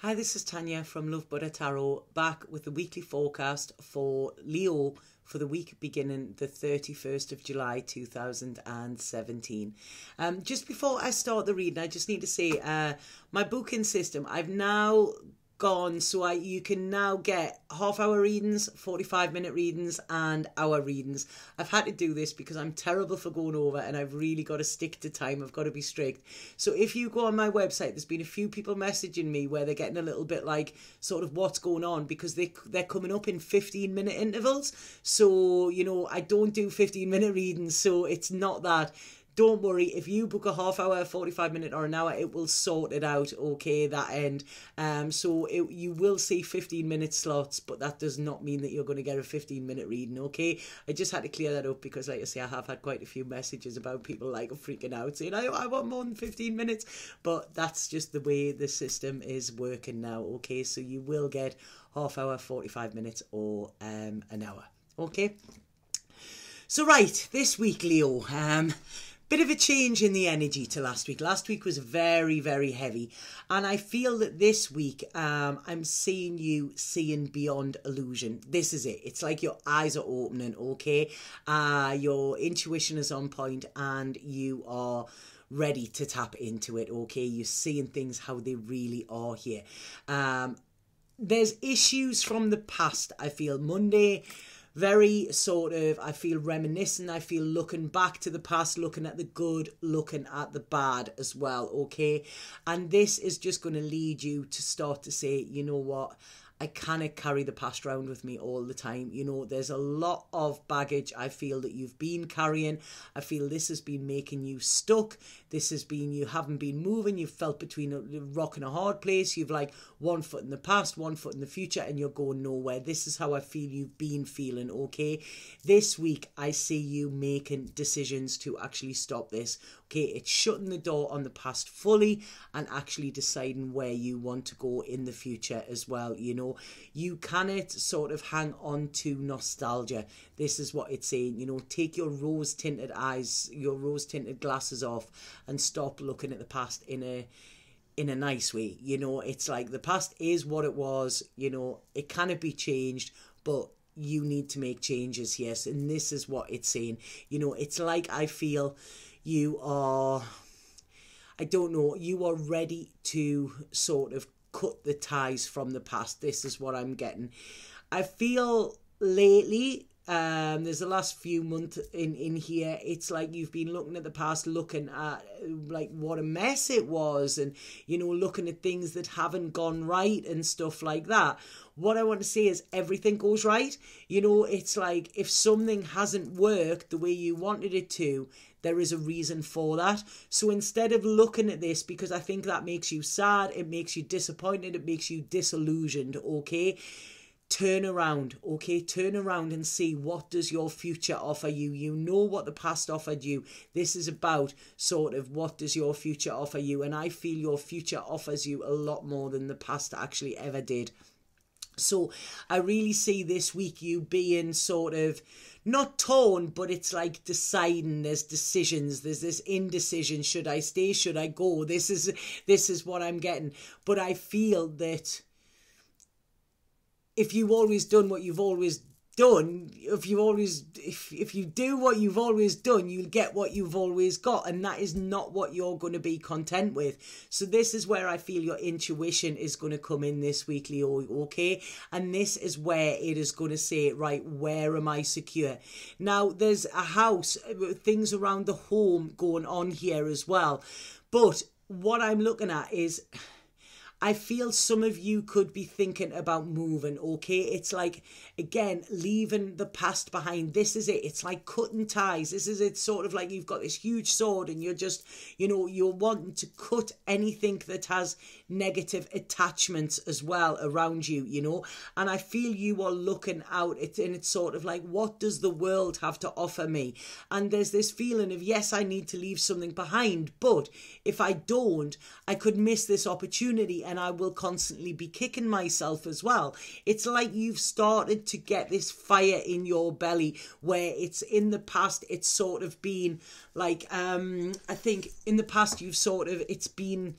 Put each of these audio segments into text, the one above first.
Hi, this is Tanya from Love Buddha Tarot, back with the weekly forecast for Leo for the week beginning the 31st of July 2017. Just before I start the reading, I just need to say my booking system, I've now gone so you can now get half-hour readings, 45-minute readings and hour readings. I've had to do this because I'm terrible for going over and I've really got to stick to time. I've got to be strict. So if you go on my website, there's been a few people messaging me where they're getting a little bit like sort of what's going on because they're coming up in 15-minute intervals. So, you know, I don't do 15-minute readings, so it's not that. Don't worry, if you book a half hour, 45-minute or an hour, it will sort it out, okay, that end. You will see 15-minute slots, but that does not mean that you're going to get a 15-minute reading, okay? I just had to clear that up because, like I say, I have had quite a few messages about people like freaking out, saying, I want more than 15 minutes. But that's just the way the system is working now, okay? So you will get half hour, 45 minutes or an hour, okay? So, right, this week, Leo, bit of a change in the energy to last week. Last week was very, very heavy. And I feel that this week, I'm seeing you seeing beyond illusion. This is it. It's like your eyes are opening, okay? Your intuition is on point and you are ready to tap into it, okay? You're seeing things how they really are here. There's issues from the past, I feel. Monday, very sort of, I feel reminiscent, I feel looking back to the past, looking at the good, looking at the bad as well, okay? And this is just going to lead you to start to say, you know what, I cannot carry the past around with me all the time. You know, there's a lot of baggage I feel that you've been carrying. I feel this has been making you stuck. This has been, you haven't been moving. You've felt between a rock and a hard place. You've like one foot in the past, one foot in the future, and you're going nowhere. This is how I feel you've been feeling, okay? This week, I see you making decisions to actually stop this. Okay, it's shutting the door on the past fully and actually deciding where you want to go in the future as well, you know. You cannot sort of hang on to nostalgia. This is what it's saying, you know, take your rose-tinted eyes, your rose-tinted glasses off and stop looking at the past in a nice way. You know, it's like the past is what it was, you know, it cannot be changed, but you need to make changes, yes. And this is what it's saying. You know, it's like I feel you are, I don't know, you are ready to sort of cut the ties from the past. This is what I'm getting. I feel lately, there's the last few months in here, it's like you've been looking at the past, looking at like what a mess it was and, you know, looking at things that haven't gone right and stuff like that. What I want to say is everything goes right. You know, it's like if something hasn't worked the way you wanted it to, there is a reason for that. So instead of looking at this, because I think that makes you sad, it makes you disappointed, it makes you disillusioned, okay? Turn around, okay? Turn around and see what does your future offer you. You know what the past offered you. This is about sort of what does your future offer you. And I feel your future offers you a lot more than the past actually ever did. So I really see this week you being sort of not torn, but it's like deciding. There's decisions. There's this indecision. Should I stay? Should I go? This is what I'm getting. But I feel that if you've always done what you've always done, if you do what you've always done, you'll get what you've always got, and that is not what you're going to be content with. So this is where I feel your intuition is going to come in this week, Leo, okay? And this is where it is going to say, right, where am I secure? Now, there's a house, things around the home going on here as well. But what I'm looking at is, I feel some of you could be thinking about moving, okay? It's like, again, leaving the past behind. This is it. It's like cutting ties. This is it, sort of like you've got this huge sword and you're just, you know, you're wanting to cut anything that has negative attachments as well around you, you know? And I feel you are looking out, and it's sort of like, what does the world have to offer me? And there's this feeling of, yes, I need to leave something behind, but if I don't, I could miss this opportunity and I will constantly be kicking myself as well. It's like you've started to get this fire in your belly where it's in the past, it's sort of been like, I think in the past you've sort of, it's been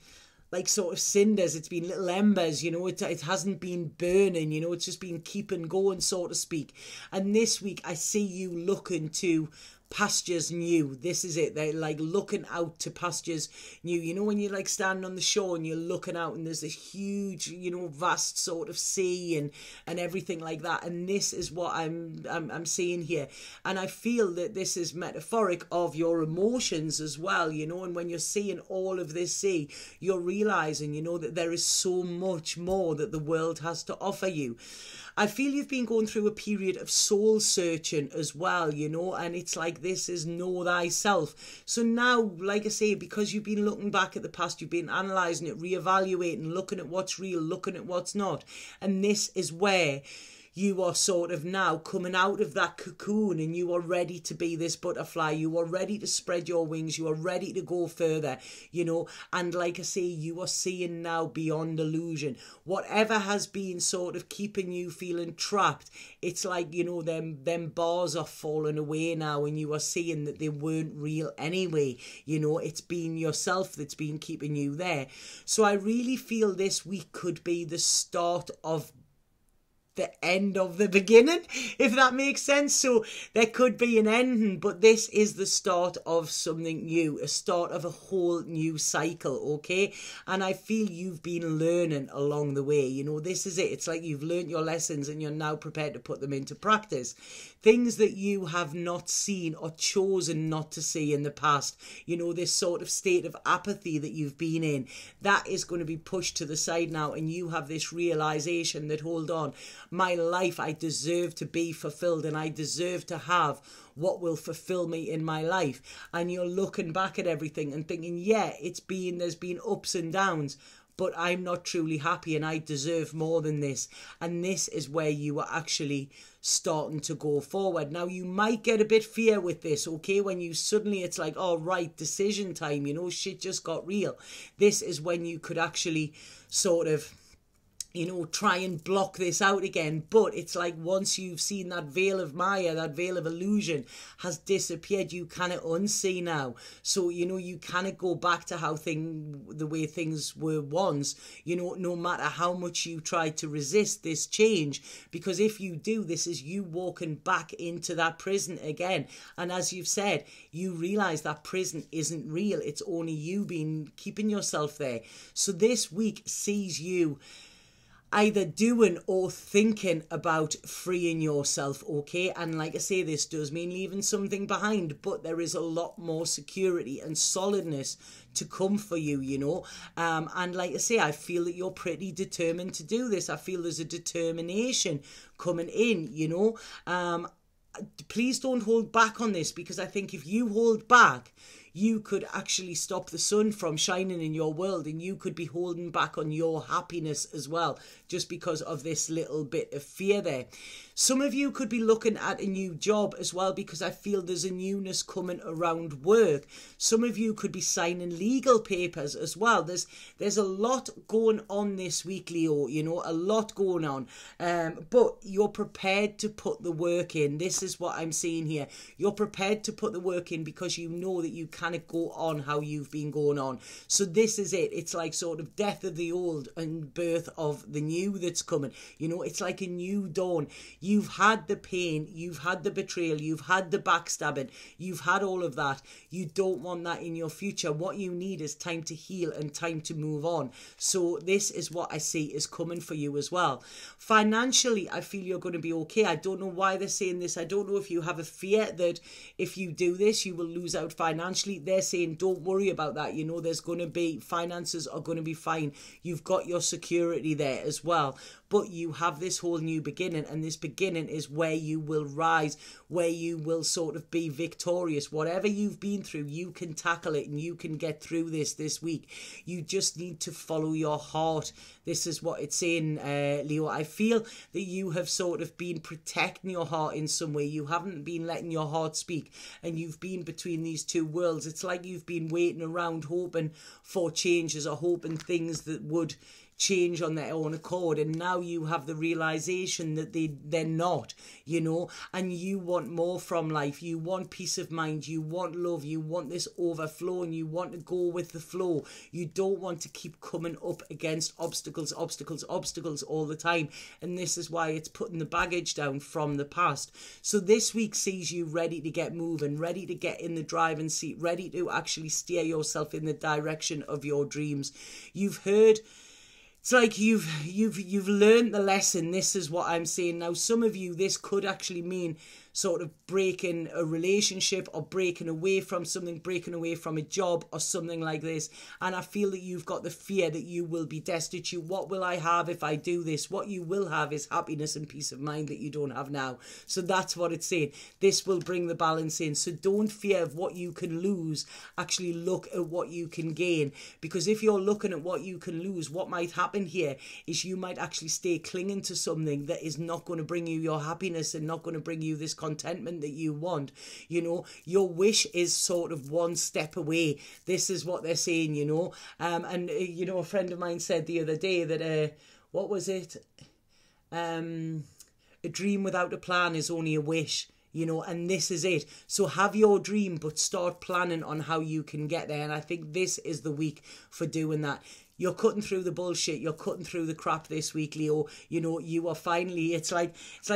like sort of cinders, it's been little embers, you know, it hasn't been burning, you know, it's just been keeping going, so to speak. And this week I see you looking to pastures new. This is it. They're like looking out to pastures new. You know, when you're like standing on the shore and you're looking out and there's this huge, you know, vast sort of sea and everything like that. And this is what I'm seeing here. And I feel that this is metaphoric of your emotions as well, you know, and when you're seeing all of this sea, you're realizing, you know, that there is so much more that the world has to offer you. I feel you've been going through a period of soul searching as well, you know, and it's like this is know thyself. So now, like I say, because you've been looking back at the past, you've been analysing it, reevaluating, looking at what's real, looking at what's not. And this is where you are sort of now coming out of that cocoon and you are ready to be this butterfly. You are ready to spread your wings. You are ready to go further, you know. And like I say, you are seeing now beyond illusion. Whatever has been sort of keeping you feeling trapped, it's like, you know, them bars are falling away now and you are seeing that they weren't real anyway. You know, it's been yourself that's been keeping you there. So I really feel this week could be the start of the end of the beginning, if that makes sense. So there could be an ending, but this is the start of something new, a start of a whole new cycle, okay? And I feel you've been learning along the way, you know, this is it. It's like you've learned your lessons and you're now prepared to put them into practice. Things that you have not seen or chosen not to see in the past, you know, this sort of state of apathy that you've been in, that is going to be pushed to the side now, and you have this realization that, hold on, my life, I deserve to be fulfilled and I deserve to have what will fulfill me in my life. And you're looking back at everything and thinking, yeah, there's been ups and downs, but I'm not truly happy and I deserve more than this. And this is where you are actually starting to go forward. Now, you might get a bit fear with this, okay? When you suddenly, it's like, oh, right, decision time, you know, shit just got real. This is when you could actually sort of, you know, try and block this out again. But it's like once you've seen that veil of Maya, that veil of illusion has disappeared, you kind of unsee now. So, you know, you kind of go back to the way things were once, you know, no matter how much you try to resist this change. Because if you do, this is you walking back into that prison again. And as you've said, you realise that prison isn't real. It's only you been keeping yourself there. So this week sees you either doing or thinking about freeing yourself, okay? And like I say, this does mean leaving something behind, but there is a lot more security and solidness to come for you, you know? And like I say, I feel that you're pretty determined to do this. I feel there's a determination coming in, you know? Please don't hold back on this, because I think if you hold back, you could actually stop the sun from shining in your world, and you could be holding back on your happiness as well, just because of this little bit of fear there. Some of you could be looking at a new job as well, because I feel there's a newness coming around work. Some of you could be signing legal papers as well. There's a lot going on this week, Leo, you know, a lot going on. But you're prepared to put the work in. This is what I'm seeing here. You're prepared to put the work in because you know that you kind of go on how you've been going on. So this is it. It's like sort of death of the old and birth of the new that's coming. You know, it's like a new dawn. You've had the pain, you've had the betrayal, you've had the backstabbing, you've had all of that. You don't want that in your future. What you need is time to heal and time to move on. So this is what I see is coming for you as well. Financially, I feel you're going to be okay. I don't know why they're saying this. I don't know if you have a fear that if you do this, you will lose out financially. They're saying don't worry about that. You know, there's going to be, finances are going to be fine. You've got your security there as well. But you have this whole new beginning, and this beginning is where you will rise, where you will sort of be victorious. Whatever you've been through, you can tackle it and you can get through this week. You just need to follow your heart. This is what it's saying, Leo. I feel that you have sort of been protecting your heart in some way. You haven't been letting your heart speak, and you've been between these two worlds. It's like you've been waiting around hoping for changes or hoping things that would change on their own accord, and now you have the realization that they're not, you know, and you want more from life. You want peace of mind, you want love, you want this overflow, and you want to go with the flow. You don't want to keep coming up against obstacles all the time, and this is why it's putting the baggage down from the past. So this week sees you ready to get moving, ready to get in the driving seat, ready to actually steer yourself in the direction of your dreams. You've heard, it's like you've learned the lesson. This is what I'm saying. Now, some of you, this could actually mean sort of breaking a relationship or breaking away from something, breaking away from a job or something like this. And I feel that you've got the fear that you will be destitute. What will I have if I do this? What you will have is happiness and peace of mind that you don't have now. So that's what it's saying. This will bring the balance in. So don't fear of what you can lose. Actually look at what you can gain. Because if you're looking at what you can lose, what might happen here is you might actually stay clinging to something that is not going to bring you your happiness and not going to bring you this contentment that you want. You know, your wish is sort of one step away. This is what they're saying, you know. And you know, a friend of mine said the other day that what was it? A dream without a plan is only a wish. You know, and this is it. So have your dream, but start planning on how you can get there. And I think this is the week for doing that. You're cutting through the bullshit. You're cutting through the crap this week, Leo. You know, you are finally, it's like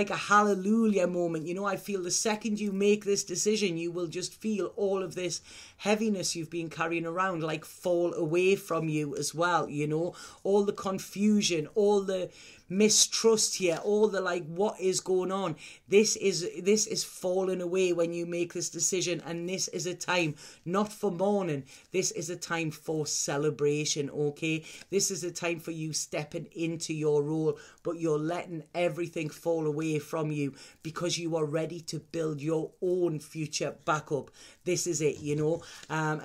a hallelujah moment. You know, I feel the second you make this decision, you will just feel all of this heaviness you've been carrying around like fall away from you as well. You know, all the confusion, all the mistrust here, all the like, what is going on? This is falling away when you make this decision, and this is a time not for mourning. This is a time for celebration. Okay, this is a time for you stepping into your role, but you're letting everything fall away from you because you are ready to build your own future back up. This is it, you know, and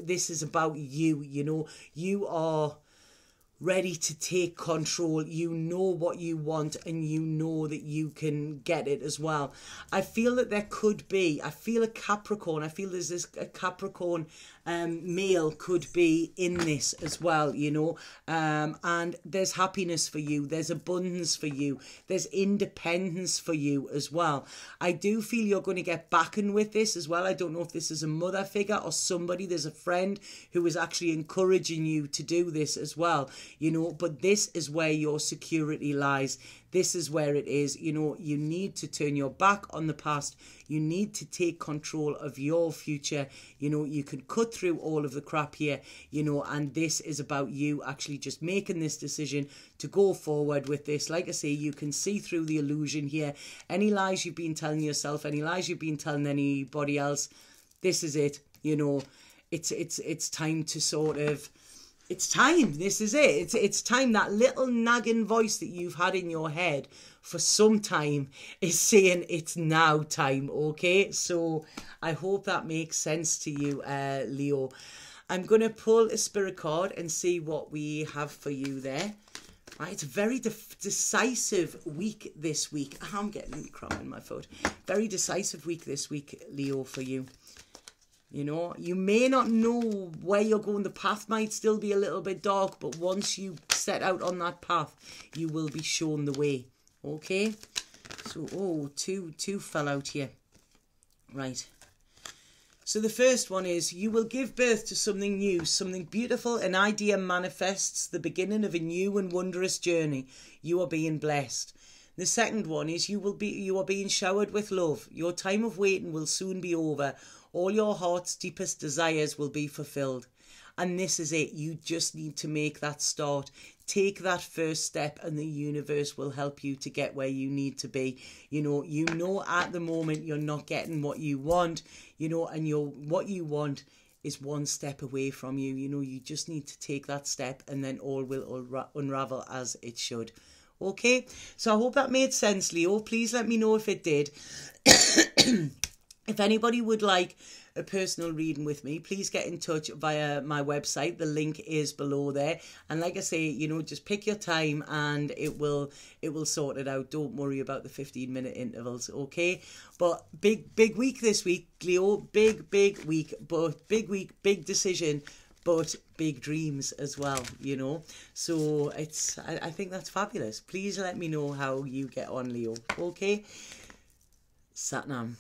this is about you. You know, you are ready to take control. You know what you want, and you know that you can get it as well. I feel that there could be, I feel a Capricorn, I feel there's a Capricorn male could be in this as well, you know, and there's happiness for you, there's abundance for you, there's independence for you as well. I do feel you're going to get backing with this as well. I don't know if this is a mother figure or somebody, there's a friend who is actually encouraging you to do this as well, you know, but this is where your security lies. This is where it is. You know, you need to turn your back on the past. You need to take control of your future. You know, you can cut through all of the crap here, you know, and this is about you actually just making this decision to go forward with this. Like I say, you can see through the illusion here. Any lies you've been telling yourself, any lies you've been telling anybody else, this is it. You know, it's time to sort of, it's time. This is it. It's time. That little nagging voice that you've had in your head for some time is saying it's now time. Okay, so I hope that makes sense to you, Leo. I'm going to pull a spirit card and see what we have for you there. Right, it's a very decisive week this week. I'm getting cramp in my foot. Very decisive week this week, Leo, for you. You know, you may not know where you're going. The path might still be a little bit dark, but once you set out on that path, you will be shown the way. Okay? So, two fell out here. Right. So the first one is, you will give birth to something new, something beautiful. An idea manifests the beginning of a new and wondrous journey. You are being blessed. The second one is, you are being showered with love. Your time of waiting will soon be over. All your heart's deepest desires will be fulfilled. And this is it. You just need to make that start. Take that first step, and the universe will help you to get where you need to be. You know at the moment you're not getting what you want, you know, and what you want is one step away from you. You know, you just need to take that step, and then all will unravel as it should. Okay, so I hope that made sense, Leo. Please let me know if it did. If anybody would like a personal reading with me, please get in touch via my website. The link is below there. And like I say, you know, just pick your time and it will sort it out. Don't worry about the 15-minute intervals, okay? But big week this week, Leo. Big week, but big week, big decision. but big dreams as well, you know. So I think that's fabulous. Please let me know how you get on, Leo. Okay? Satnam.